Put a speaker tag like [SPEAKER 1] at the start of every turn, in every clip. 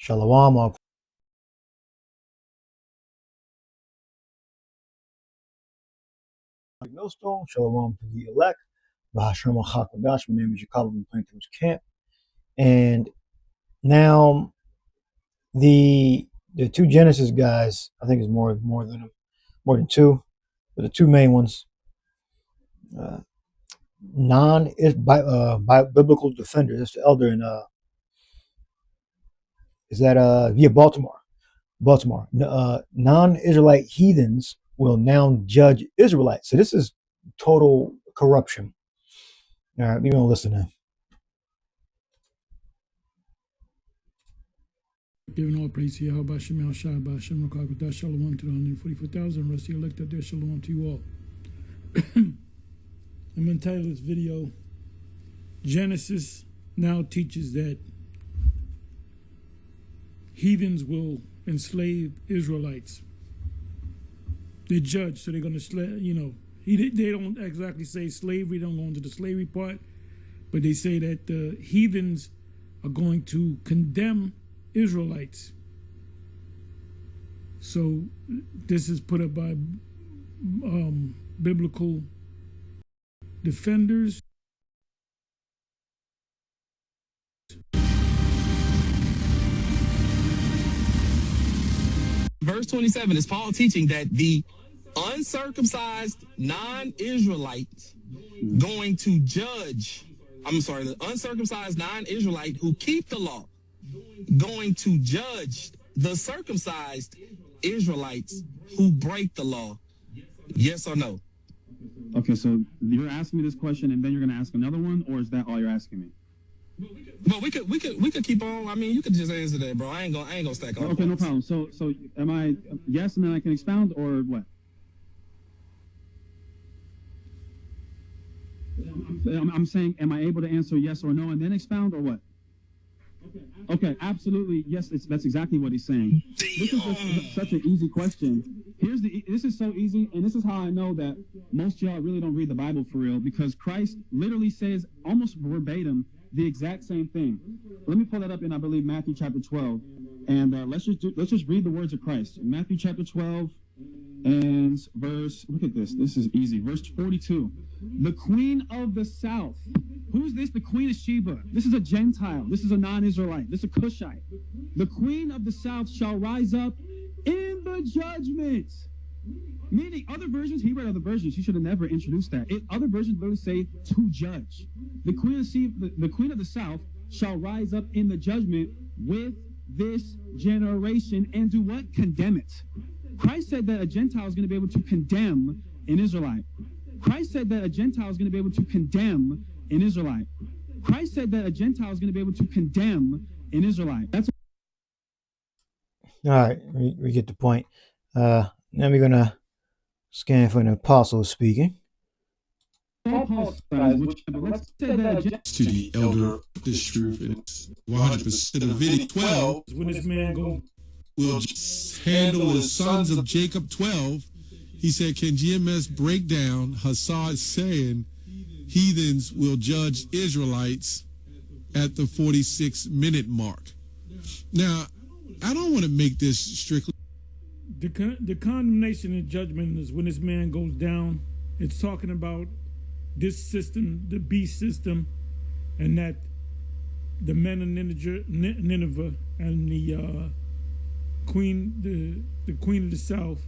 [SPEAKER 1] Shalom. Millstone. Shalom to the elect. Bahashem HaKadosh. My name is Jacob from Plaintables camp. And now the two Genesis guys, I think it's more than two, but the two main ones, biblical defenders. That's the elder in Baltimore. Non-Israelite heathens will now judge Israelites. So this is total corruption. All right, we're gonna listen now.
[SPEAKER 2] Giving all praise to Yahweh, Shemayel, Hashem, Rakakudah, Shalom to the 144,000, rest of the elect out there, Shalom to you all. I'm going to title this video, Genesis now teaches that heathens will enslave Israelites. They're judged, so they're going to slave, they don't exactly say slavery, they don't go into the slavery part, but they say that the heathens are going to condemn Israelites. So this is put up by biblical defenders.
[SPEAKER 3] Verse 27 is Paul teaching that the uncircumcised non-Israelites going to judge, the uncircumcised non-Israelite who keep the law going to judge the circumcised Israelites who break the law. Yes or no?
[SPEAKER 4] Okay, so you're asking me this question and then you're going to ask another one, or is that all you're asking me?
[SPEAKER 3] Well, we could keep on. I mean, you could just answer that, bro. I ain't gonna stack on.
[SPEAKER 4] Okay, no problem. So am I yes and then I can expound, or what? I'm saying, am I able to answer yes or no and then expound, or what? Okay, absolutely. Yes, that's exactly what he's saying. This is just such an easy question. This is so easy, and this is how I know that most of y'all really don't read the Bible for real, because Christ literally says almost verbatim the exact same thing. Let me pull that up in, I believe, Matthew chapter 12, and let's just read the words of Christ. Matthew chapter 12 and verse, look at this. This is easy. Verse 42. The queen of the south. Who's this? The queen of Sheba. This is a Gentile. This is a non-Israelite. This is a Cushite. The queen of the south shall rise up in the judgment. Meaning, other versions, he read other versions. He should have never introduced that. Other versions literally say to judge. The queen of the south shall rise up in the judgment with this generation and do what? Condemn it. Christ said that a Gentile is going to be able to condemn an Israelite. Christ said that a Gentile is going to be able to condemn an Israelite. Christ said that a Gentile is going to be able to condemn an Israelite. That's
[SPEAKER 1] all right. We get the point. Now we're gonna scan for an apostle speaking.
[SPEAKER 5] To the elder, this truth is 100% of video 12.
[SPEAKER 2] When this man goes,
[SPEAKER 5] Will handle the sons of Jacob 12. He said, can GMS break down Hassad saying heathens will judge Israelites at the 46-minute mark? Now, I don't want to make this strictly.
[SPEAKER 2] the condemnation and judgment is when this man goes down. It's talking about this system, the beast system, and that the men of Nineveh and the queen of the south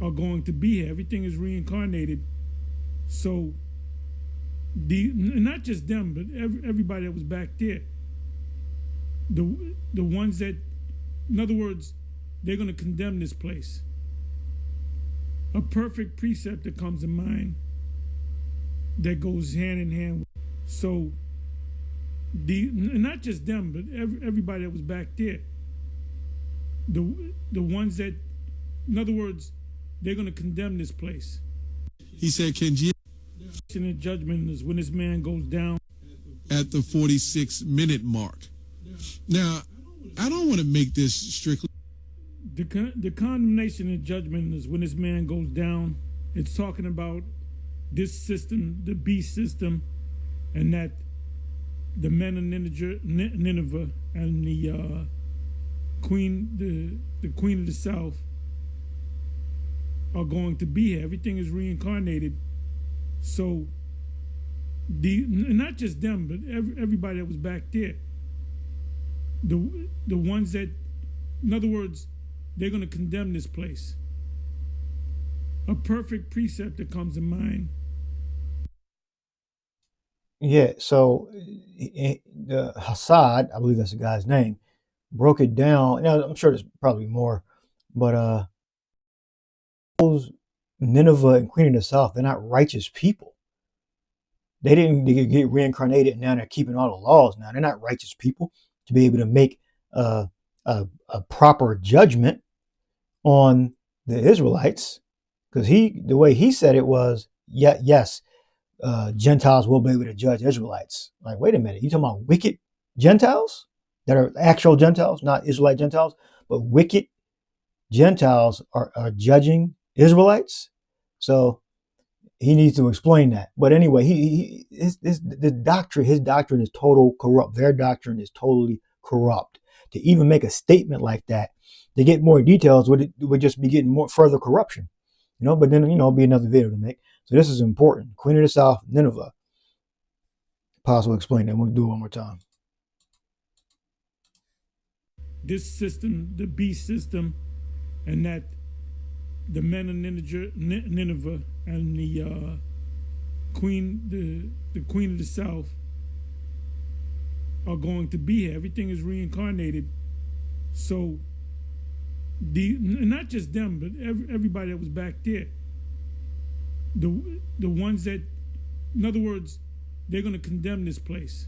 [SPEAKER 2] are going to be here. Everything is reincarnated. So not just them, but everybody that was back there. The ones that, in other words, they're going to condemn this place. A perfect precept that comes to mind that goes hand in hand. So not just them, but everybody that was back there. The ones that, in other words, they're going to condemn this place.
[SPEAKER 5] He said, can
[SPEAKER 2] judgment is when this man goes down
[SPEAKER 5] at the 46-minute mark. Now, I don't want to make this strictly.
[SPEAKER 2] The condemnation and judgment is when this man goes down. It's talking about this system, the beast system, and that the men of Nineveh and the queen, the queen of the south, are going to be here. Everything is reincarnated. So not just them, but everybody that was back there. The ones that, in other words, they're going to condemn this place. A perfect precept that comes to mind.
[SPEAKER 1] Yeah, so the Hassad, I believe that's the guy's name, broke it down. Now, I'm sure there's probably more, but those Nineveh and Queen of the South, they're not righteous people. They didn't get reincarnated, and now they're keeping all the laws. Now they're not righteous people to be able to make a proper judgment on the Israelites, because the way he said it was, yes, Gentiles will be able to judge Israelites. Like, wait a minute, you talking about wicked Gentiles that are actual Gentiles, not Israelite Gentiles, but wicked Gentiles are judging Israelites? So he needs to explain that. But anyway, his doctrine is total corrupt. Their doctrine is totally corrupt. To even make a statement like that, to get more details, would just be getting more further corruption. But then, it'll be another video to make. So this is important. Queen of the South, Nineveh. Apostle explain that. We'll do it one more time.
[SPEAKER 2] This system, the beast system, and that the men of Nineveh and the queen, the queen of the south, are going to be here. Everything is reincarnated. So not just them, but everybody that was back there. The ones that, in other words, they're going to condemn this place.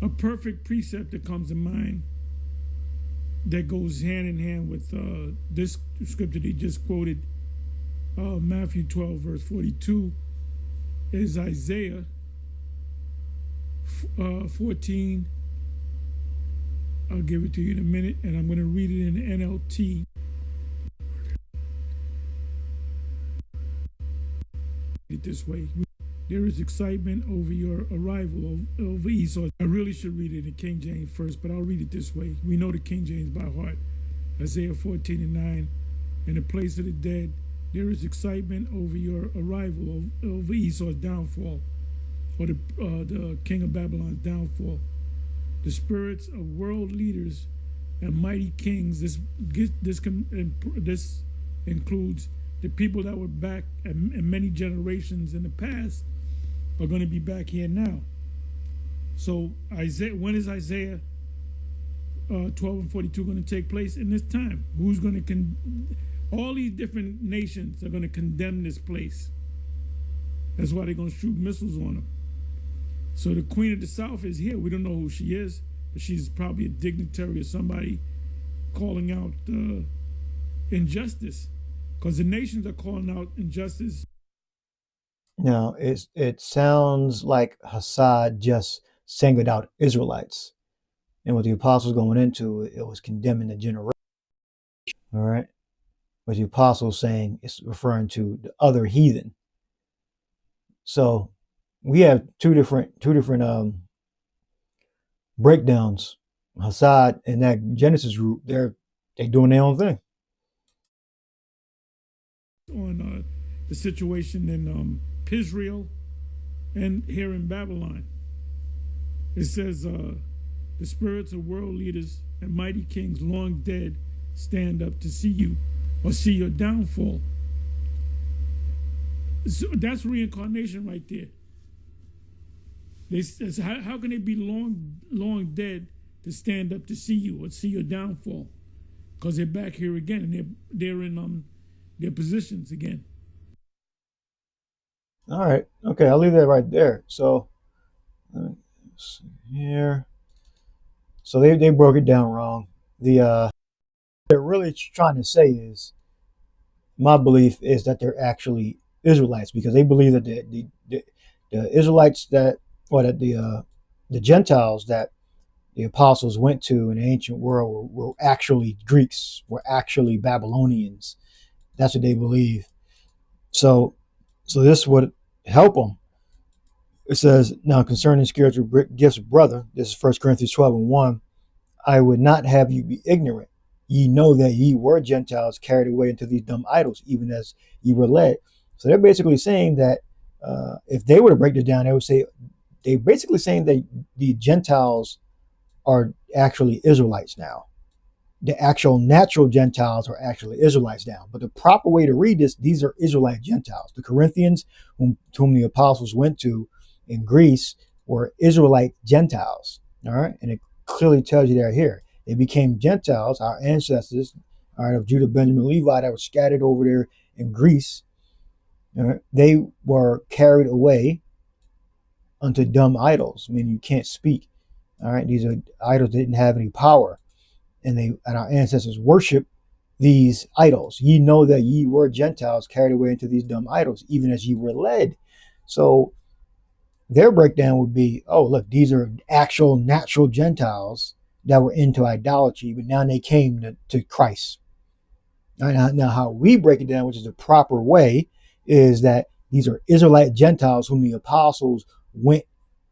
[SPEAKER 2] A perfect precept that comes to mind that goes hand in hand with this scripture he just quoted, Matthew 12, verse 42, is Isaiah 14. I'll give it to you in a minute, and I'm going to read it in the NLT. It this way. There is excitement over your arrival over Esau. I really should read it in King James first, but I'll read it this way. We know the King James by heart. Isaiah 14:9. In the place of the dead, there is excitement over your arrival over Esau's downfall, or the king of Babylon's downfall. The spirits of world leaders and mighty kings. This includes the people that were back in many generations in the past are going to be back here now. So when is Isaiah 12:42 going to take place? In this time. Who's going to all these different nations are going to condemn this place. That's why they're going to shoot missiles on them. So the Queen of the South is here. We don't know who she is, but she's probably a dignitary or somebody calling out injustice, because the nations are calling out injustice.
[SPEAKER 1] Now, it sounds like Hassad just singled out Israelites. And what the apostles going into, it was condemning the generation. All right. What the apostles saying is referring to the other heathen. So we have two different breakdowns. Hassad and that Genesis group, they're doing their own thing.
[SPEAKER 2] On the situation in Israel and here in Babylon. It says, the spirits of world leaders and mighty kings long dead stand up to see you or see your downfall. So that's reincarnation right there. How can they be long dead to stand up to see you or see your downfall? Because they're back here again, and they're in their positions again.
[SPEAKER 1] All right. Okay, I'll leave that right there. So here. So they broke it down wrong. They're really trying to say is, my belief is that they're actually Israelites, because they believe that the Israelites that the Gentiles that the apostles went to in the ancient world were actually Greeks, were actually Babylonians. That's what they believe. So this would help them It says, now concerning spiritual gifts, brother, this is 1 Corinthians 12 and 1, I would not have you be ignorant. Ye know that ye were Gentiles carried away into these dumb idols, even as ye were led. So they're basically saying that if they were to break this down, they would say, they're basically saying that the Gentiles are actually Israelites now. The actual natural Gentiles are actually Israelites now. But the proper way to read this, these are Israelite Gentiles. The Corinthians, to whom the apostles went to in Greece, were Israelite Gentiles. All right. And it clearly tells you they're here. They became Gentiles, our ancestors, all right, of Judah, Benjamin, Levi, that were scattered over there in Greece. All right. They were carried away unto dumb idols. I mean, you can't speak. All right. These are idols that didn't have any power. And our ancestors worship these idols. Ye know that ye were Gentiles carried away into these dumb idols, even as ye were led. So their breakdown would be, oh, look, these are actual natural Gentiles that were into idolatry, but now they came to Christ. Now, how we break it down, which is the proper way, is that these are Israelite Gentiles whom the apostles went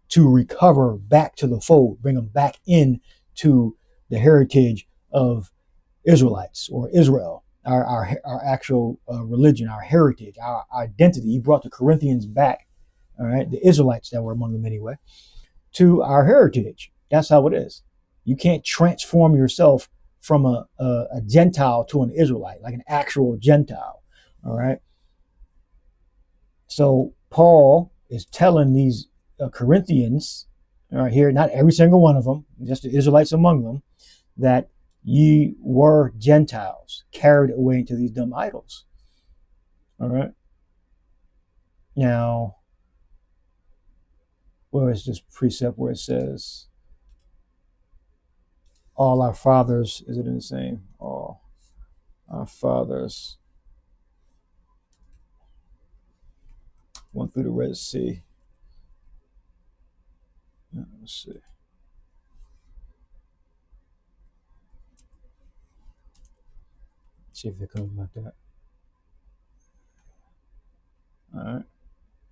[SPEAKER 1] to recover back to the fold, bring them back in to the heritage of Israelites or Israel, our actual religion, our heritage, our identity. He brought the Corinthians back, all right, the Israelites that were among them anyway, to our heritage. That's how it is. You can't transform yourself from a Gentile to an Israelite, like an actual Gentile, all right? So Paul is telling these Corinthians, all right, here, not every single one of them, just the Israelites among them, that ye were Gentiles carried away into these dumb idols. All right. Now, where is this precept where it says, all our fathers, is it in the same? All our fathers went through the Red Sea. Let's see. See if it comes like that. All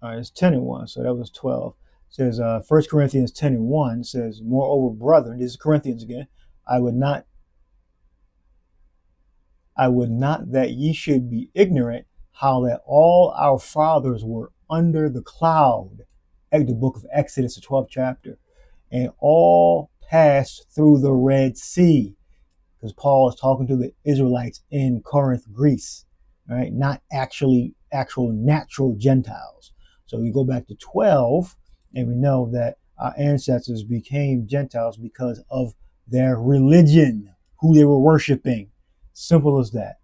[SPEAKER 1] right, it's 10 and 1, so that was 12. It says 1 Corinthians 10 and 1 says, moreover, brethren, this is Corinthians again, I would not that ye should be ignorant how that all our fathers were under the cloud, at the book of Exodus, the 12th chapter, and all passed through the Red Sea. Because Paul is talking to the Israelites in Corinth, Greece, right? Not actual natural Gentiles. So we go back to 12, and we know that our ancestors became Gentiles because of their religion, who they were worshiping. Simple as that.